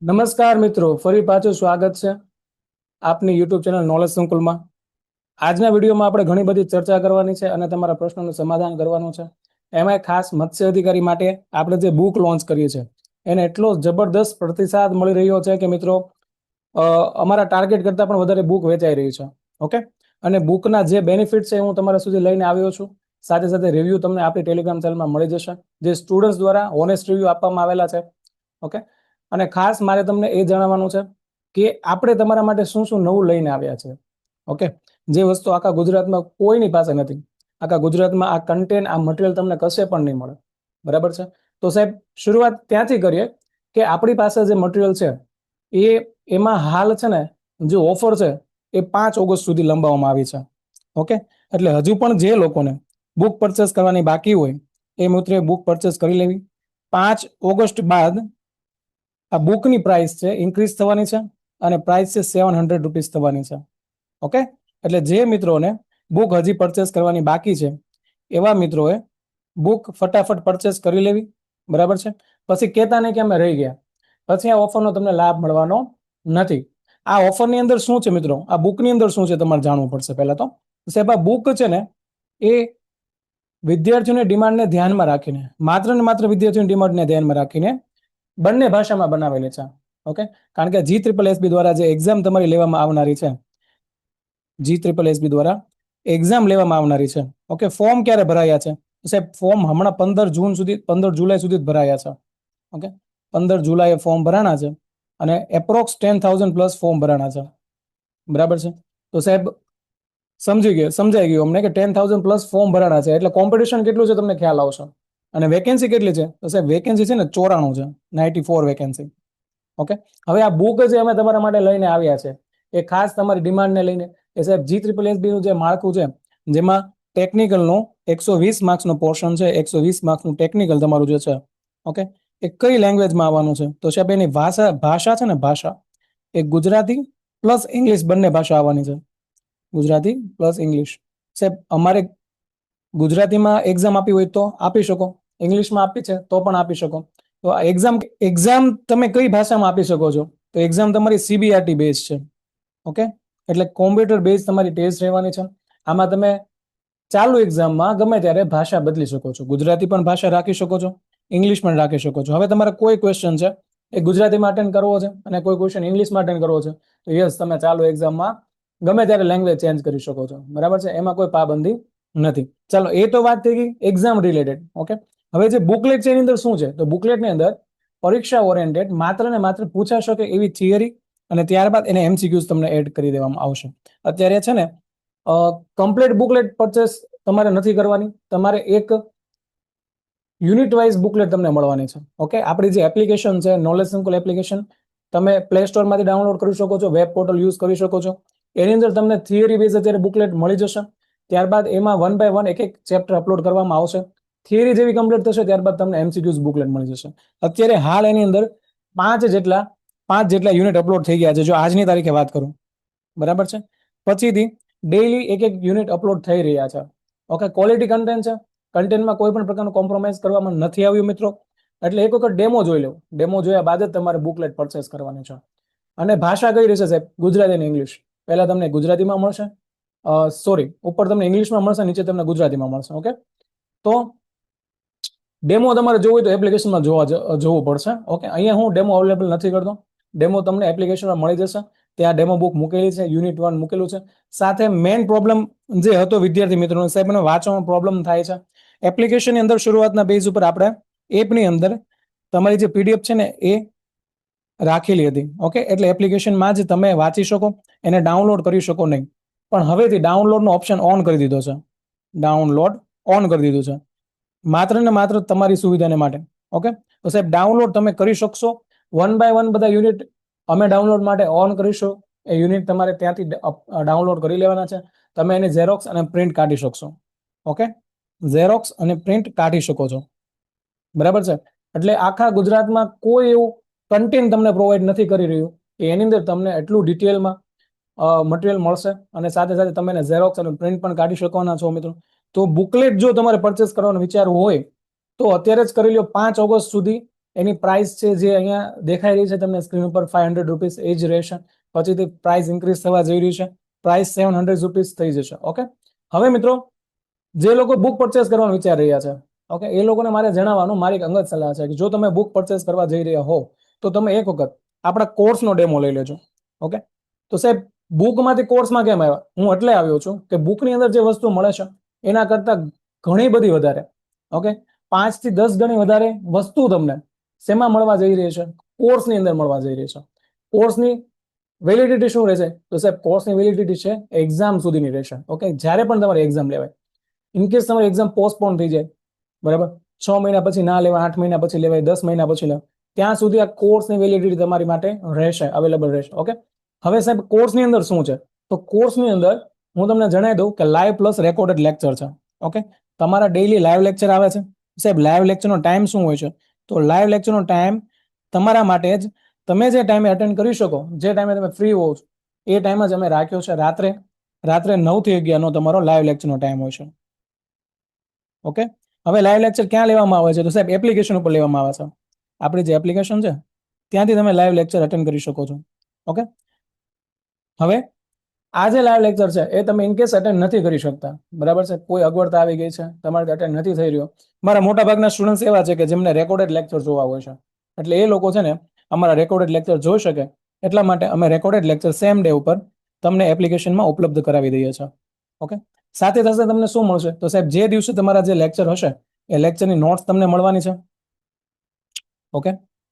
નમસ્કાર મિત્રો, ફરી પાછું સ્વાગત છે આપની યુટ્યુબ ચેનલ નોલેજ સંકુલમાં. આજના વિડીયોમાં આપણે ઘણી બધી ચર્ચા કરવાની છે અને તમારા પ્રશ્નોનું સમાધાન કરવાનું છે. એમાં ખાસ મત્સ્ય અધિકારી માટે આપણે જે બુક લોન્ચ કરીએ છીએ એને એટલો જબરદસ્ત પ્રતિસાદ મળી રહ્યો છે કે મિત્રો અમારા ટાર્ગેટ કરતાં પણ વધારે બુક વેચાઈ રહી છે. ઓકે, અને બુકના જે બેનિફિટ છે હું તમારા સુધી લઈને આવ્યો છું. સાથે સાથે રિવ્યૂ તમને આપણી ટેલિગ્રામ ચેનલમાં મળી જશે, જે સ્ટુડન્ટ્સ દ્વારા ઓનેસ્ટ રિવ્યૂ આપવામાં આવેલા છે. ઓકે, અને ખાસ મારે તમને એ જણાવવાનું છે કે આપણે તમારા માટે શું શું નવું લઈને આવ્યા છે. ઓકે, જે વસ્તુ આખા ગુજરાતમાં કોઈની પાસે નથી. આખા ગુજરાતમાં આ કન્ટેન્ટ, આ મટીરિયલ તમને કશે પણ નહીં મળે. બરાબર છે? તો સાહેબ, શરૂઆત ત્યાંથી કરીએ કે આપણી પાસે જે મટીરિયલ છે એમાં હાલ છે ને, જે ઓફર છે એ 5 ઓગસ્ટ સુધી લંબાવવામાં આવી છે. ઓકે, એટલે હજુ પણ જે લોકોને બુક પરચેસ કરવાની બાકી હોય એ મિત્રોએ બુક પરચેસ કરી લેવી. 5 ઓગસ્ટ બાદ આ બુકની પ્રાઇસ છે ઇન્ક્રીઝ થવાની છે અને પ્રાઇસ છે 700 રૂપીસ થવાની છે. ઓકે, એટલે જે મિત્રોને બુક હજી પરચેસ કરવાની બાકી છે એવા મિત્રોએ બુક ફટાફટ પરચેસ કરી લેવી. બરાબર છે? પછી કહેતા નહીં કે અમે રહી ગયા, પછી આ ઓફરનો તમને લાભ મળવાનો નથી. આ ઓફરની અંદર શું છે મિત્રો, આ બુકની અંદર શું છે તમારે જાણવું પડશે. પહેલા તો સાહેબ, આ બુક છે ને એ વિદ્યાર્થીઓની ડિમાન્ડને ધ્યાનમાં રાખીને, માત્ર ને માત્ર વિદ્યાર્થીઓની ડિમાન્ડને ધ્યાનમાં રાખીને બંને ભાષામાં બનાવેલી છે. ઓકે, કારણ કે GSSB દ્વારા જે એક્ઝામ તમારી લેવામાં આવનારી છે, GSSB દ્વારા એક્ઝામ લેવામાં આવનારી છે. ઓકે, ફોર્મ ક્યારે ભરાયા છે સાહેબ? ફોર્મ હમણાં 15 જુલાઈ સુધી જ ભરાયા છે. ઓકે, 15 જુલાઈએ ફોર્મ ભરાણા છે અને એપ્રોક્સ 10,000 પ્લસ ફોર્મ ભરાણા છે. બરાબર છે? તો સાહેબ સમજાઈ ગયું અમને કે 10,000 પ્લસ ફોર્મ ભરાણા છે, એટલે કોમ્પિટિશન કેટલું છે તમને ખ્યાલ આવશે. અને વેકેન્સી કેટલી છે તો સાહેબ, વેકેન્સી છે ને 94 છે, 94 વેકેન્સી. ઓકે, હવે આ બુક જે અમે તમારા માટે લઈને આવ્યા છે એ ખાસ તમારી ડિમાન્ડને લઈને. એ સાહેબ GSSB નું જે માળખું છે, જેમાં ટેકનિકલનું 120 માર્ક્સનું પોર્શન છે, 120 માર્ક્સનું ટેકનિકલ તમારું જે છે. ઓકે, એ કઈ લેંગ્વેજમાં આવવાનું છે તો સાહેબ એની ભાષા છે ને, ભાષા એ ગુજરાતી પ્લસ ઇંગ્લિશ બંને ભાષા આવવાની છે. Gujarati plus English. સાહેબ, અમારે ગુજરાતીમાં એક્ઝામ આપી હોય તો આપી શકો, ઇંગ્લિશમાં આપી છે તો પણ આપી શકો. તો આ એક્ઝામ તમે કઈ ભાષામાં આપી શકો છો તો એક્ઝામ તમારી CBRT બેઝ છે. ઓકે, એટલે કોમ્પ્યુટર બેઝ તમારી ટેસ્ટ રહેવાની છે. આમાં તમે ચાલુ એક્ઝામમાં ગમે ત્યારે ભાષા બદલી શકો છો. ગુજરાતી પણ ભાષા રાખી શકો છો, ઇંગ્લિશ પણ રાખી શકો છો. હવે તમારે કોઈ ક્વેશ્ચન છે એ ગુજરાતીમાં અટેન્ડ કરવો છે અને કોઈ ક્વેશ્ચન ઇંગ્લિશમાં અટેન્ડ કરવો છે તો યસ, તમે ચાલુ એક્ઝામમાં ગમે ત્યારે લેંગ્વેજ ચેન્જ કરી શકો છો. બરાબર છે? એમાં કોઈ પાબંદી નથી. ચાલો, એ તો વાત થઈ ગઈ એક્ઝામ રિલેટેડ. ઓકે, હવે જે બુકલેટ છે એની અંદર શું છે તો બુકલેટની અંદર પરીક્ષા ઓરિએન્ટેડ માત્ર ને માત્ર પૂછાઈ શકે એવી થિયરી અને ત્યારબાદ એને MCQs તમને એડ કરી દેવામાં આવશે. અત્યારે છે ને કમ્પ્લીટ બુકલેટ પરચેસ તમારે નથી કરવાની, તમારે એક યુનિટ વાઇઝ બુકલેટ તમને મળવાની છે. ઓકે, આપણી જે એપ્લિકેશન છે નોલેજ સંકુલ એપ્લિકેશન, તમે પ્લે સ્ટોરમાંથી ડાઉનલોડ કરી શકો છો, વેબ પોર્ટલ યુઝ કરી શકો છો. એની અંદર તમને થિયરી બેઝ અત્યારે બુકલેટ મળી જશે. ત્યારબાદ એમાં 1 બાય 1 એક ચેપ્ટર અપલોડ કરવામાં આવશે. થિયરી જેવી કમ્પ્લીટ થશે ત્યારબાદ તમને MCQs બુકલેટ મળી જશે. અત્યારે હાલ એની અંદર 5 જેટલા યુનિટ અપલોડ થઈ ગયા છે, જો આજની તારીખે વાત કરું. બરાબર છે? પછીથી ડેઈલી એક યુનિટ અપલોડ થઈ રહ્યા છે. ઓકે, ક્વોલિટી કન્ટેન્ટ છે, કન્ટેન્ટમાં કોઈ પણ પ્રકારનું કોમ્પ્રોમાઇઝ કરવામાં નથી આવ્યું મિત્રો. એટલે એક વખત ડેમો જોઈ લો, ડેમો જોયા બાદ જ તમારે બુકલેટ પરચેસ કરવાની છે. અને ભાષા કઈ રહેશે સાહેબ? ગુજરાતી અને ઇંગ્લિશ. પહેલા તમને ગુજરાતીમાં મળશે, ઉપર તમને ઇંગ્લિશમાં મળશે, નીચે તમને ગુજરાતીમાં મળશે. ઓકે, તો ડેમો તમારે જોવું હોય તો એપ્લિકેશનમાં જોવું પડશે. ઓકે, અહીંયા હું ડેમો અવેલેબલ નથી કરતો. ડેમો તમને એપ્લિકેશનમાં મળી જશે. ત્યાં ડેમો બુક મૂકેલી છે, યુનિટ 1 મૂકેલું છે. સાથે મેઇન પ્રોબ્લેમ જે હતો વિદ્યાર્થી મિત્રોનો સાહેબ, એને વાંચવામાં પ્રોબ્લેમ થાય છે. એપ્લિકેશનની અંદર શરૂઆતના પેજ ઉપર આપણે એપની અંદર તમારી જે PDF છે ને એ રાખેલી હતી. ઓકે, એટલે એપ્લિકેશનમાં જ તમે વાંચી શકો, એને ડાઉનલોડ કરી શકો નહીં. પણ હવેથી ડાઉનલોડનો ઓપ્શન ઓન કરી દીધો છે. ડાઉનલોડ ઓન કરી દીધું છે માત્ર ને માત્ર તમારી સુવિધાને માટે. ઓકે, તો સાહેબ ડાઉનલોડ તમે કરી શકશો. 1 બાય 1 બધા યુનિટ અમે ડાઉનલોડ માટે ઓન કરીશું. એ યુનિટ તમારે ત્યાંથી ડાઉનલોડ કરી લેવાના છે. તમે એને ઝેરોક્સ અને પ્રિન્ટ કાઢી શકશો. ઓકે, ઝેરોક્સ અને પ્રિન્ટ કાઢી શકો છો. બરાબર છે? એટલે આખા ગુજરાતમાં કોઈ એવું કન્ટેન્ટ તમને પ્રોવાઈડ નથી કરી રહ્યું કે એની અંદર તમને એટલું ડિટેલમાં મટીરિયલ મળશે અને સાથે સાથે તમે એને ઝેરોક્સ અને પ્રિન્ટ પણ કાઢી શકવાના છો મિત્રો. તો બુકલેટ જો તમારે પરચેસ કરવાનો વિચાર હોય તો અત્યારે જ કરી લો. 5 ઓગસ્ટ સુધી એની પ્રાઇસ છે જે અહીંયા દેખાઈ રહી છે તમને સ્ક્રીન ઉપર ₹500 એ જ રહેશે. પછીથી પ્રાઇસ ઇન્ક્રીઝ થવા જઈ રહી છે, પ્રાઇસ ₹700 થઈ જશે. ઓકે, હવે મિત્રો જે લોકો બુક પરચેસ કરવાનું વિચારી રહ્યા છે, ઓકે, એ લોકોને મારે જણાવવાનું, મારી એક અંગત સલાહ છે કે જો તમે બુક પરચેસ કરવા જઈ રહ્યા હો તો તમે એક વખત આપણા કોર્સનો ડેમો લઈ લેજો. ઓકે, તો સાહેબ બુકમાંથી કોર્સમાં કેમ આવ્યા? હું એટલે આવ્યો છું કે બુકની અંદર જે વસ્તુ મળે છે એના કરતાં ઘણી બધી વધારે, ઓકે, 5 થી 10 ગણી વધારે વસ્તુ તમને શેમાં મળવા જઈ રહી છે? કોર્સની અંદર મળવા જઈ રહી છે. કોર્સની વેલિડિટી શું રહેશે? તો સાહેબ કોર્સની વેલિડિટી છે એક્ઝામ સુધીની રહેશે. ઓકે, જ્યારે પણ તમારી એક્ઝામ લેવાય, ઇનકેસ તમારી એક્ઝામ પોસ્ટપોન થઈ જાય, બરાબર, 6 મહિના પછી ના લેવાય, 8 મહિના પછી લેવાય, 10 મહિના પછી લેવાય, ત્યાં સુધી આ કોર્સની વેલિડિટી તમારી માટે રહેશે, અવેલેબલ રહેશે. ઓકે, હવે સાહેબ કોર્સની અંદર શું છે? તો કોર્સની અંદર હું તમને જણાવી દઉં કે લાઈવ પ્લસ રેકોર્ડેડ લેક્ચર છે. ઓકે, તમારા ડેઈલી લાઈવ લેક્ચર આવે છે. સાહેબ લાઈવ લેક્ચરનો ટાઈમ શું હોય છે? તો લાઈવ લેક્ચરનો ટાઈમ તમારા માટે જ, તમે જે ટાઈમે અટેન્ડ કરી શકો, જે ટાઈમે તમે ફ્રી હોવ છો એ ટાઈમ જ અમે રાખ્યો છે. રાત્રે 9 થી 11 નો તમારો લાઈવ લેક્ચરનો ટાઈમ હોય છે. ઓકે, હવે લાઈવ લેક્ચર ક્યાં લેવામાં આવે છે? તો સાહેબ એપ્લિકેશન ઉપર લેવામાં આવે છે. આપણી જે એપ્લિકેશન છે ત્યાંથી તમે લાઈવ લેક્ચર અટેન્ડ કરી શકો છો. ઓકે, હવે આ જે લાઈવ લેક્ચર છે એ તમે ઇનકેસ અટેન્ડ નથી કરી શકતા, બરાબર છે, કોઈ અગવડતા આવી ગઈ છે, તમારે અટેન્ડ નથી થઈ રહ્યો. મારા મોટા ભાગના સ્ટુડન્ટ્સ એવા છે કે જેમને રેકોર્ડેડ લેક્ચર જોવા હોય છે, એટલે એ લોકો છે ને અમારા રેકોર્ડેડ લેક્ચર જોઈ શકે, એટલા માટે અમે રેકોર્ડેડ લેક્ચર સેમ ડે ઉપર તમને એપ્લિકેશનમાં ઉપલબ્ધ કરાવી દઈએ છીએ. ઓકે, સાથે સાથે તમને શું મળશે? તો સાહેબ જે દિવસે તમારા જે લેક્ચર હશે એ લેક્ચરની નોટ્સ તમને મળવાની છે. ઓકે,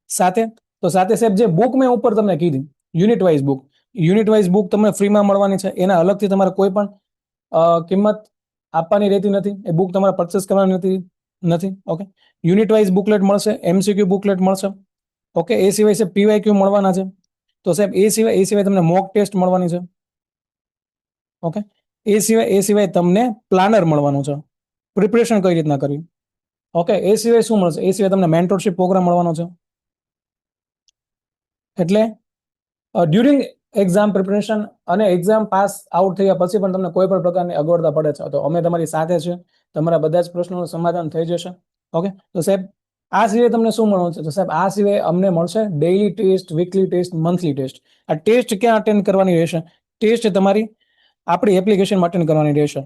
સાથે સાહેબ જે બુક મેં ઉપર તમને કીધી, યુનિટ વાઇઝ બુક તમને ફ્રીમાં મળવાની છે. એના અલગથી તમારે કોઈ પણ કિંમત આપવાની રહેતી નથી. એ બુક તમારે પરચેસ કરવાની નથી. ઓકે, યુનિટ વાઇઝ બુકલેટ મળશે, MCQ બુકલેટ મળશે. ઓકે, એ સિવાય છે PYQ મળવાના છે. તો સાહેબ એ સિવાય તમને મોક ટેસ્ટ મળવાની છે. ઓકે, એ સિવાય તમને પ્લાનર મળવાનું છે, પ્રિપરેશન કઈ રીતના કરવી. ઓકે, એ સિવાય શું મળશે? એ સિવાય તમને મેન્ટરશિપ પ્રોગ્રામ મળવાનો છે. એટલે ડ્યુરિંગ એક્ઝામ પ્રિપરેશન અને એક્ઝામ પાસ આઉટ થયા પછી પણ તમને કોઈ પણ પ્રકારની અગવડતા પડે છે તો અમે તમારી સાથે છે, તમારા બધા જ પ્રશ્નોનું સમાધાન થઈ જશે. ઓકે, તો સાહેબ આ સિવાય તમને શું મળવાનું છે? તો સાહેબ આ સિવાય અમને મળશે daily test, weekly test, monthly test. આ ટેસ્ટ ક્યાં અટેન્ડ કરવાની રહેશે? ટેસ્ટ તમારી આપણી એપ્લિકેશનમાં અટેન્ડ કરવાની રહેશે.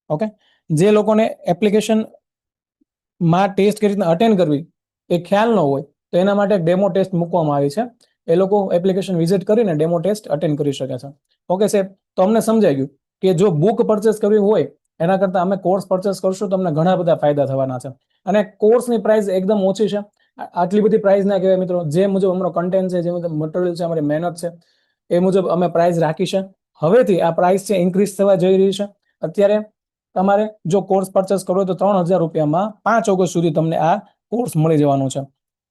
ઓકે, જે લોકોને એપ્લિકેશનમાં ટેસ્ટ કઈ રીતના અટેન્ડ કરવી એ ખ્યાલ ન હોય તો એના માટે ડેમો ટેસ્ટ મૂકવામાં આવી છે. એ લોકો એપ્લિકેશન વિઝિટ કરીને ડેમો ટેસ્ટ અટેન્ડ કરી શકે છે. ઓકે સાહેબ, તો અમને સમજાઈ ગયું કે જો બુક પરચેસ કરવી હોય એના કરતાં અમે કોર્સ પરચેસ કરશું તો અમને ઘણા બધા ફાયદા થવાના છે. અને કોર્સની પ્રાઇસ એકદમ ઓછી છે. આટલી બધી પ્રાઇસ ના કહેવાય મિત્રો. જે મુજબ અમારો કન્ટેન્ટ છે, જે મુજબ મટીરિયલ છે, અમારી મહેનત છે, એ મુજબ અમે પ્રાઇસ રાખી છે. હવેથી આ પ્રાઇસ છે ઇન્ક્રીઝ થવા જઈ રહી છે. અત્યારે તમારે જો કોર્સ પરચેસ કરવો હોય તો ₹3000માં 5 ઓગસ્ટ સુધી તમને આ કોર્સ મળી જવાનો છે.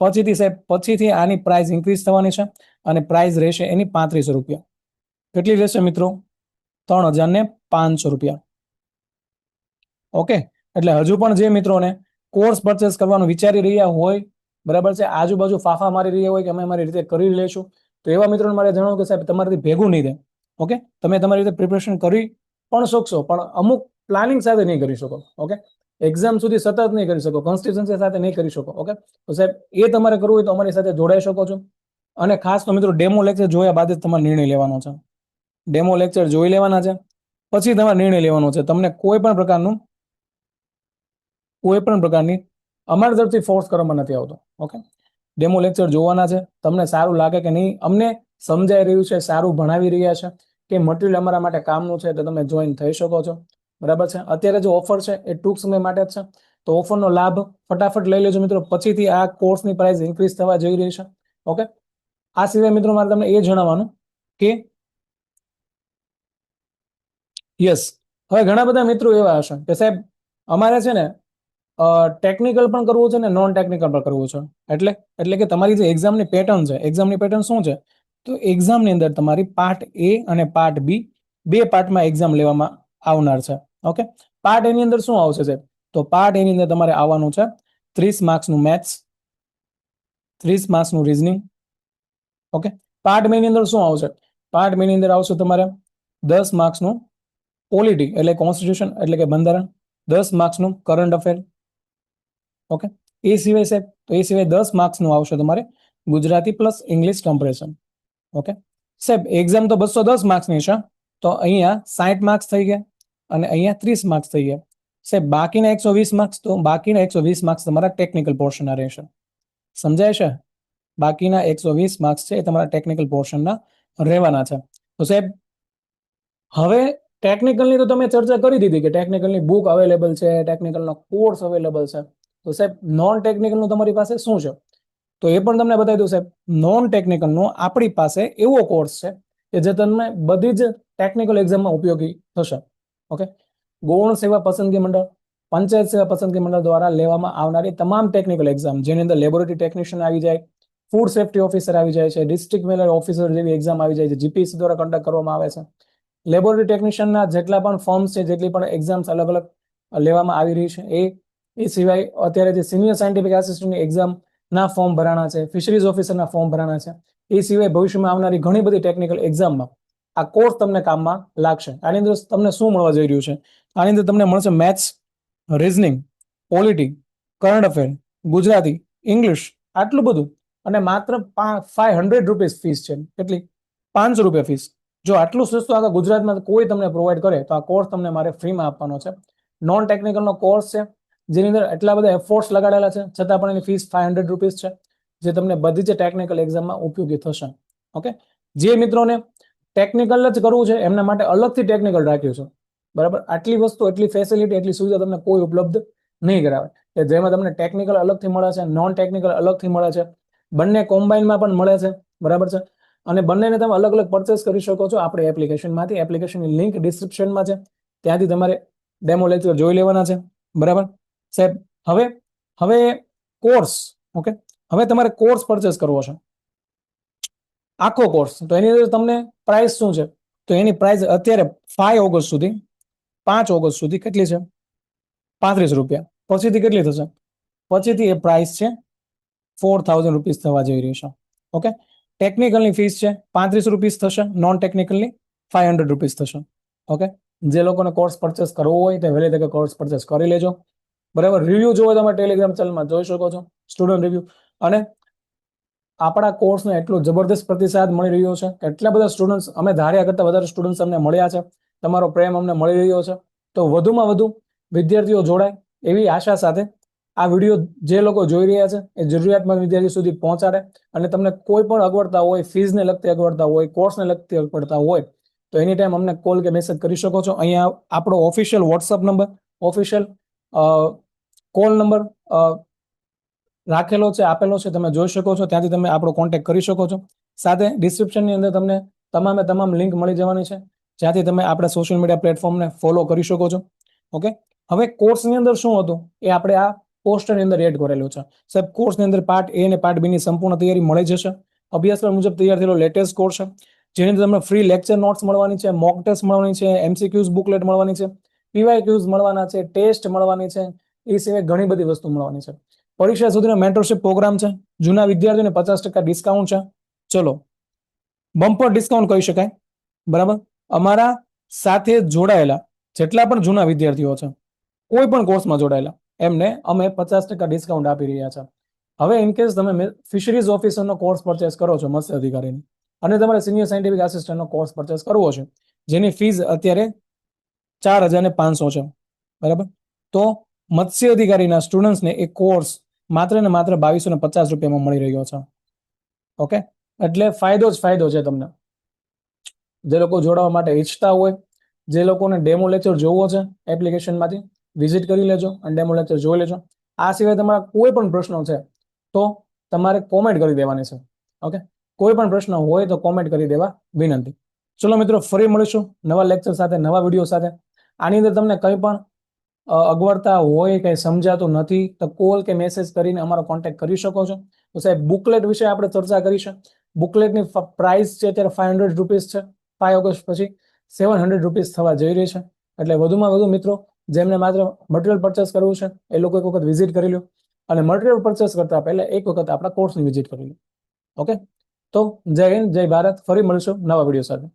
પછીથી આની પ્રાઇસ ઇન્ક્રીઝ થવાની છે અને પ્રાઇસ રહેશે એની ₹3500. કેટલી રહેશે મિત્રો? ₹3005. ઓકે, એટલે હજુ પણ જે મિત્રોને કોર્સ પરચેસ કરવાનું વિચારી રહ્યા હોય, બરાબર છે, આજુબાજુ ફાફા મારી રહ્યા હોય કે અમે અમારી રીતે કરી લેશું, તો એવા મિત્રોને મારે જણાવું કે સાહેબ તમારાથી ભેગું નહીં થાય. ઓકે, તમે તમારી રીતે પ્રિપરેશન કરી પણ શકશો પણ અમુક પ્લાનિંગ સાથે નહીં કરી શકો. ઓકે, એક્ઝામ સુધી સતત નહીં કરી શકો, કન્સિસ્ટન્સી સાથે નહીં કરી શકો. ઓકે, તો સાહેબ એ તમારે કરવું હોય તો અમારી સાથે જોડાઈ શકો છો. અને ખાસ તો મિત્રો ડેમો લેક્ચર જોયા બાદ જ તમારે નિર્ણય લેવાનો છે. ડેમો લેક્ચર જોઈ લેવાના છે, પછી તમારે નિર્ણય લેવાનો છે. તમને કોઈ પણ પ્રકારની અમારી તરફથી ફોર્સ કરવામાં નથી આવતો. ઓકે, ડેમો લેક્ચર જોવાના છે. તમને સારું લાગે કે નહીં, અમને સમજાઈ રહ્યું છે, સારું ભણાવી રહ્યા છે, કે મટીરિયલ અમારા માટે કામનું છે, તો તમે જોઈન થઈ શકો છો. બરાબર છે. અત્યારે જે ઓફર છે એ ટૂંક સમય માટે જ છે, તો ઓફરનો લાભ ફટાફટ લઈ લેજો મિત્રો. પછીથી આ કોર્સની પ્રાઇસ ઇન્ક્રીઝ થવા જઈ રહી છે. ઓકે, આ સિવાય મિત્રો મારે તમને એ જણાવવાનું કે યસ, હવે ઘણા બધા મિત્રો એવા હશે કે સાહેબ અમારે છે ને ટેકનિકલ પણ કરવું છે ને નોન ટેકનિકલ પણ કરવું છે. એટલે કે તમારી જે એક્ઝામની પેટર્ન છે, એક્ઝામની પેટર્ન શું છે? તો એક્ઝામની અંદર તમારી પાર્ટ A અને પાર્ટ B, બે પાર્ટમાં એક્ઝામ લેવામાં આવનાર છે. ઓકે, પાર્ટ A ની અંદર શું આવશે સાહેબ? તો પાર્ટ A ની અંદર તમારે આવવાનું છે 30 માર્ક્સનું મેથ્સ, 30 માર્ક્સનું રીઝનિંગ. ઓકે, પાર્ટ B ની અંદર શું આવશે? પાર્ટ B ની અંદર આવશે તમારે 10 માર્ક્સનું પોલિટી એટલે કોન્સ્ટિટ્યુશન એટલે કે બંધારણ, 10 માર્ક્સનું કરંટ અફેર. ઓકે, એ સિવાય સાહેબ તો એ સિવાય 10 માર્ક્સનું આવશે તમારે Gujarati plus English compression. Okay સાહેબ એક્ઝામ તો 210 માર્ક્સની છે, તો અહીંયા 60 માર્ક્સ થઈ ગયા અને અહીંયા 30 માર્ક્સ થઈ ગયા સાહેબ. બાકીના 120 માર્ક્સ, તો બાકીના 120 માર્ક્સ તમારા ટેકનિકલ પોર્શનના રહેશે. સમજાય છે? બાકીના 120 માર્ક્સ છે એ તમારા ટેકનિકલ પોર્શનના રહેવાના છે. તો સાહેબ હવે ટેકનિકલની તો તમે ચર્ચા કરી દીધી કે ટેકનિકલની બુક અવેલેબલ છે, ટેકનિકલનો કોર્સ અવેલેબલ છે. તો સાહેબ નોન ટેકનિકલનું તમારી પાસે શું છે, તો એ પણ તમને બતાવી દઉં સાહેબ. નોન ટેકનિકલનો આપણી પાસે એવો કોર્સ છે કે જે તમને બધી જ ટેકનિકલ એક્ઝામમાં ઉપયોગી થશે. ઓકે, ગૌણ સેવા પસંદગી મંડળ, પંચાયત સેવા પસંદગી મંડળ દ્વારા લેવામાં આવનારી તમામ ટેકનિકલ એક્ઝામ, જેની અંદર લેબોરેટરી ટેકનિશિયન આવી જાય, ફૂડ સેફ્ટી ઓફિસર આવી જાય છે, ડિસ્ટ્રિક્ટ મેનેજર ઓફિસર જેવી એક્ઝામ આવી જાય છે, જીપીએસસી દ્વારા કન્ડક્ટ કરવામાં આવે છે. લેબોરેટરી ટેકનિશિયનના જેટલા પણ ફોર્મ્સ છે, જેટલી પણ એક્ઝામ્સ અલગ અલગ લેવામાં આવી રહી છે, એ સિવાય અત્યારે જે સિનિયર સાયન્ટિફિક આસિસ્ટન્ટની એક્ઝામના ફોર્મ ભરાણા છે, ફિશરીઝ ઓફિસરના ફોર્મ ભરાણા છે. એ સિવાય ભવિષ્યમાં આવનારી ઘણી બધી ટેકનિકલ એક્ઝામમાં આ કોર્સ તમને કામમાં લાગશે. આની અંદર તમને શું મળવા જઈ રહ્યું છે? આની અંદર તમને મળશે maths, reasoning, polity, current affair, Gujarati, English, આટલું બધું, અને માત્ર 500 રૂપીસ ફીસ છે. કેટલી? 500 રૂપિયા ફીસ. જો આટલું સસ્તું આખા ગુજરાતમાં કોઈ તમને પ્રોવાઈડ કરે તો આ કોર્સ તમને મારે ફ્રીમાં આપવાનો છે. નોન ટેકનિકલનો કોર્સ છે, જેની અંદર એટલા બધા એફોર્ટ્સ લગાડેલા છે, છતાં પણ એની ફીસ 500 રૂપીસ છે, જે તમને બધી જ ટેકનિકલ એક્ઝામમાં ઉપયોગી થશે. ઓકે, જે મિત્રોને ટેકનિકલ જ કરવું છે એમના માટે અલગથી ટેકનિકલ રાખ્યું છે. બરાબર, આટલી વસ્તુ, એટલી ફેસિલિટી, એટલી સુવિધા તમને કોઈ ઉપલબ્ધ નહીં કરાવે, કે જેમાં તમને ટેકનિકલ અલગથી મળે છે, નોન ટેકનિકલ અલગથી મળે છે, બંને કોમ્બાઇનમાં પણ મળે છે. બરાબર છે, અને બંનેને તમે અલગ અલગ પરચેસ કરી શકો છો આપણી એપ્લિકેશનમાંથી. એપ્લિકેશનની લિંક ડિસ્ક્રિપ્શનમાં છે, ત્યાંથી તમારે ડેમો લેક્ચર જોઈ લેવાના છે. બરાબર સાહેબ, હવે કોર્સ, ઓકે, હવે તમારે કોર્સ પરચેસ કરવો છે, આખો કોર્સ. તો એની અંદર તમને પ્રાઇસ શું છે? તો એની પ્રાઇસ અત્યારે 5 ઓગસ્ટ સુધી, 5 ઓગસ્ટ સુધી કેટલી છે? 35 રૂપિયા. પછીથી કેટલી થશે? પછીથી એ પ્રાઇસ છે 4000 રૂપીસ થવા જઈ રહી છે. ઓકે, ટેકનિકલની ફીસ છે 35 રૂપીસ થશે, નોન ટેકનિકલની 500 રૂપીસ થશે. ઓકે, જે લોકોને કોર્સ પરચેસ કરવો હોય તે વહેલી તકે કોર્સ પરચેસ કરી લેજો. બરાબર, રિવ્યુ જોવો તમે ટેલિગ્રામ ચેનલમાં જોઈ શકો છો, સ્ટુડન્ટ રિવ્યુ. અને આપણા કોર્સને એટલો જબરદસ્ત પ્રતિસાદ મળી રહ્યો છે, એટલા બધા સ્ટુડન્ટ્સ, અમે ધાર્યા કરતાં વધારે સ્ટુડન્ટ્સ અમને મળ્યા છે, તમારો પ્રેમ અમને મળી રહ્યો છે. તો વધુમાં વધુ વિદ્યાર્થીઓ જોડાય એવી આશા સાથે આ વિડીયો જે લોકો જોઈ રહ્યા છે એ જરૂરિયાતમંદ વિદ્યાર્થી સુધી પહોંચાડે. અને તમને કોઈ પણ અગવડતા હોય, ફીઝને લગતી અગવડતા હોય, કોર્સને લગતી અગવડતા હોય, તો એની ટાઈમ અમને કોલ કે મેસેજ કરી શકો છો. અહીંયા આપણો official WhatsApp number, official call number રાખેલો છે, આપેલો છે, તમે જોઈ શકો છો, ત્યાંથી તમે આપણો કોન્ટેક્ટ કરી શકો છો. સાથે ડિસ્ક્રિપ્શનની અંદર તમને તમામ લિંક મળી જવાની છે, જ્યાંથી તમે આપણા સોશિયલ મીડિયા પ્લેટફોર્મને ફોલો કરી શકો છો. ઓકે, હવે કોર્સની અંદર શું હતું એ આપણે આ પોસ્ટરની અંદર એડ કરેલું છે. સાહેબ, કોર્સની અંદર પાર્ટ એ અને પાર્ટ બી ની સંપૂર્ણ તૈયારી મળી જશે. અભ્યાસક્રમ મુજબ તૈયાર થયેલો લેટેસ્ટ કોર્સ છે, જેની અંદર તમને ફ્રી લેક્ચર નોટ્સ મળવાની છે, મોક ટેસ્ટ મળવાની છે, MCQs બુકલેટ મળવાની છે, PYQs મળવાના છે, ટેસ્ટ મળવાની છે, એ સિવાય ઘણી બધી વસ્તુ મળવાની છે. પરીક્ષા સુધીનો મેન્ટરશિપ પ્રોગ્રામ છે, જૂના વિદ્યાર્થીઓને 50% ડિસ્કાઉન્ટ છે. ચલો, બમ્પર ડિસ્કાઉન્ટ કહી શકાય. બરાબર, અમારા સાથે જોડાયેલા જેટલા પણ જૂના વિદ્યાર્થીઓ છે, કોઈ પણ કોર્સમાં જોડાયેલા, એમને અમે 50% ડિસ્કાઉન્ટ આપી રહ્યા છે. હવે ઇનકેસ તમે ફિશરીઝ ઓફિસરનો કોર્સ પરચેસ કરો છો, મત્સ્ય અધિકારીની, અને તમારે સિનિયર સાયન્ટિફિક આસિસ્ટન્ટનો કોર્સ પરચેસ કરવો છે, જેની ફીસ અત્યારે 4500 છે. બરાબર, તો મત્સ્ય અધિકારીના સ્ટુડન્ટ્સને એ કોર્સ માત્ર ને માત્ર 2250 રૂપિયામાં મળી રહ્યો છે. ઓકે, એટલે ફાયદો જ ફાયદો છે તમને. જે લોકો જોડાવા માટે ઈચ્છતા હોય, જે લોકોને ડેમો લેક્ચર જોવો છે, એપ્લિકેશનમાંથી વિઝિટ કરી લેજો અને ડેમો લેક્ચર જોઈ લેજો. આ સિવાય તમારા કોઈ પણ પ્રશ્નો છે તો તમારે કોમેન્ટ કરી દેવાની છે. ઓકે, કોઈ પણ પ્રશ્ન હોય તો કોમેન્ટ કરી દેવા વિનંતી. ચલો મિત્રો, ફરી મળીશું નવા લેક્ચર સાથે, નવા વિડીયો સાથે. આની અંદર તમને કંઈ પણ અગવડતા હોય, કંઈ સમજાતું નથી, તો કોલ કે મેસેજ કરીને અમારો કોન્ટેક્ટ કરી શકો છો. તો સાહેબ, બુકલેટ વિશે આપણે ચર્ચા કરી છે. બુકલેટની પ્રાઇસ છે અત્યારે 500 રૂપીસ છે. 5 ઓગસ્ટ પછી 700 રૂપીસ થવા જઈ રહી છે. એટલે વધુમાં વધુ મિત્રો જેમને માત્ર મટીરિયલ પરચેસ કરવું છે એ લોકો એક વખત વિઝિટ કરી લો, અને મટીરિયલ પરચેસ કરતા પહેલા એક વખત આપણા કોર્સની વિઝિટ કરી લો. ઓકે, તો જય હિન્દ, જય ભારત. ફરી મળીશું નવા વિડીયો સાથે.